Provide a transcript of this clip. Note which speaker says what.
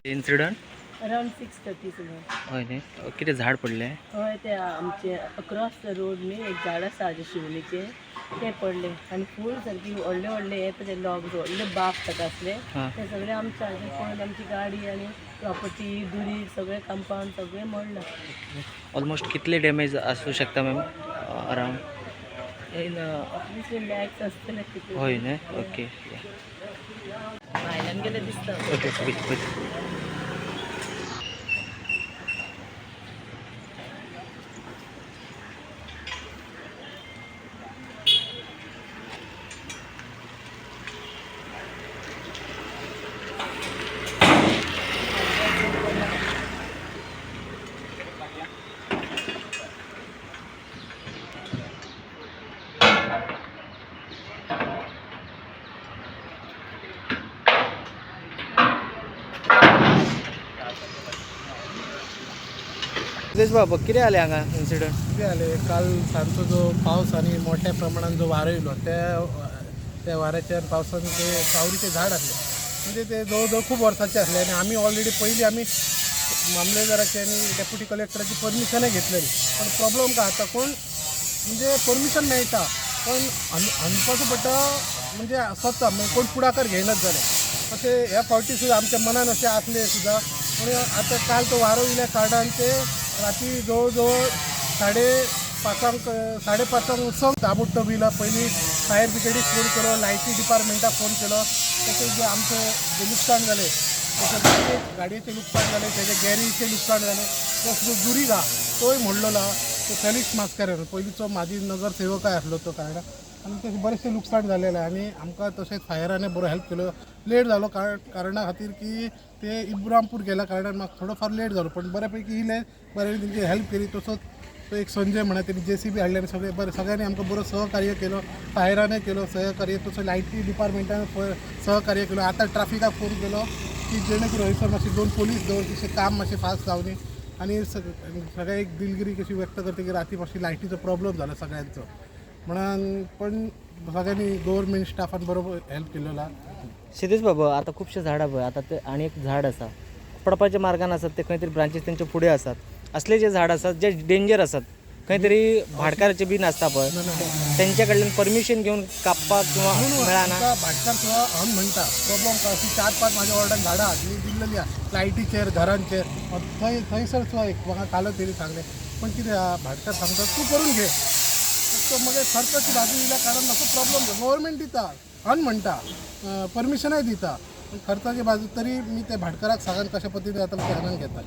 Speaker 1: Incident
Speaker 2: around 6:30 सुमार.
Speaker 1: हय न्ही कितें झाड पडलें.
Speaker 2: हय ते आमचे अक्रॉस द रोड न्ही एक झाड आसा हाजे शिवणीचे ते पडले आनी फूल सारकी व्हडले व्हडले हे ते लॉग्स व्हडले बाग ताका आसले ते सगळे आमचे हाजे पळोवन आमची गाडी आनी प्रॉपर्टी दुरी सगळे कंपाउंड सगळे मोडला.
Speaker 1: ऑलमोस्ट कितले डॅमेज आसूं शकता मॅम अराउंड.
Speaker 2: ऑब्वियसली लॅक्स आसतले कितले.
Speaker 1: हय न्ही ओके
Speaker 2: भायल्यान गेले दिसता.
Speaker 1: ओके सुदेश बाबा कितें जालें हांगा इन्सिडंट.
Speaker 3: कितें जालें काल सांजचो जो पावस आनी मोठ्या प्रमाणात जो वारो येयलो त्या वाऱ्याच्या पावसान ते सावरीचे झाड आसले म्हणजे ते जवळ खूप वर्साचे असले आणि आम्ही ऑलरेडी पयलीं आमी मामलेदाराची आणि डेप्युटी कलेक्टराची परमिशनय घेतलेली पण प्रॉब्लेम काय आता कोण म्हणजे परमिशन मेळटा पण हाडपाचो पडटा म्हणजे स्वता म्हणजे कोण पुढाकार घेयनाच जाले अशें ह्या फावटी सुद्दां आमच्या मनान अशें आसले सुद्दां पूण आतां काल तो वारो येयल्या कारणान ते राती जवळ जवळ 5:30 उत्सव ताबडतोब येयला. पयलीं फायर ब्रिगेडीक फोन केलो लायटी डिपार्टमेंटाक फोन केलो तशेंच जे आमचे जे लुकसाण जालें तशेंच गाडयेचें लुकसाण जालें तेजे गॅरेजचें लुकसाण जालें तो दुरी गा तोय मोडलेलो तो फेलिक्स मास्कारेन पयलींचो म्हाजी नगरसेवकय आसलो तो कारणान आनी तशें बरेचशें लुकसाण जालेलें आनी आमकां तशेंच फायरान बरो हेल्प केलो. लेट जालो कारणा खातीर की ते इब्रामपूर गेल्या कारणान म्हाका थोडो फार लेट जालो पण बऱ्यापैकी येयले बऱ्यापैकी तेंची हेल्प केली. तसोच तो एक संजय म्हणा तेणी JCB हाडले आनी सगळे बरें सगळ्यांनी आमकां बरो सहकार्य केलो. फायरानय केलो सहकार्य तसो लायटी डिपार्टमेंटान सहकार्य केलो. आतां ट्राफिकाक फोन केलो की जेणे करून हयसर मातशें 2 पोलीस दवरचें काम मातशें फास्ट जावनी आनी सगळे एक दिलगिरी कशी व्यक्त करता की राती मातशी लायटीचो प्रॉब्लेम जालो सगळ्यांचो म्हणून पण सगळ्यांनी गव्हर्मेंट स्टाफान बरोबर हेल्प केलेलो.
Speaker 1: सिद्धेश बाबा आता खुबशे झाडां पळय आता ते आनी एक झाड आसा पडपाच्या मार्गान आसात ते खंय तरी ब्रांचीस तेंचे फुडें आसात असले जे झाड आसात जे डेंजर आसात खंय तरी भाटकाराचे बीन आसता पळय तेंच्या कडल्यान परमिशन घेवन कापपाक किंवा मेळना.
Speaker 3: भाटकार सुद्दां हांव म्हणटा प्रॉब्लेम काय अशी 4-5 म्हाज्या वॉर्डान झाडां आसली दिल्लेली आहा लायटीचेर घरांचेर थंयसर सुद्दां एक म्हाका कालो तरी सांगलें पण कितें आहा भाटकार सांगता तूं करून घे फक्त मगे खर्चाची बाजू येयल्या कारण मातसो प्रॉब्लेम गव्हर्मेंट दिता हन म्हणटा परमिशनय दिता पण खर्चाची बाजू तरी मी त्या भाटकाराक सांगन कशा पद्दतीन जाता ते हांगान घेता.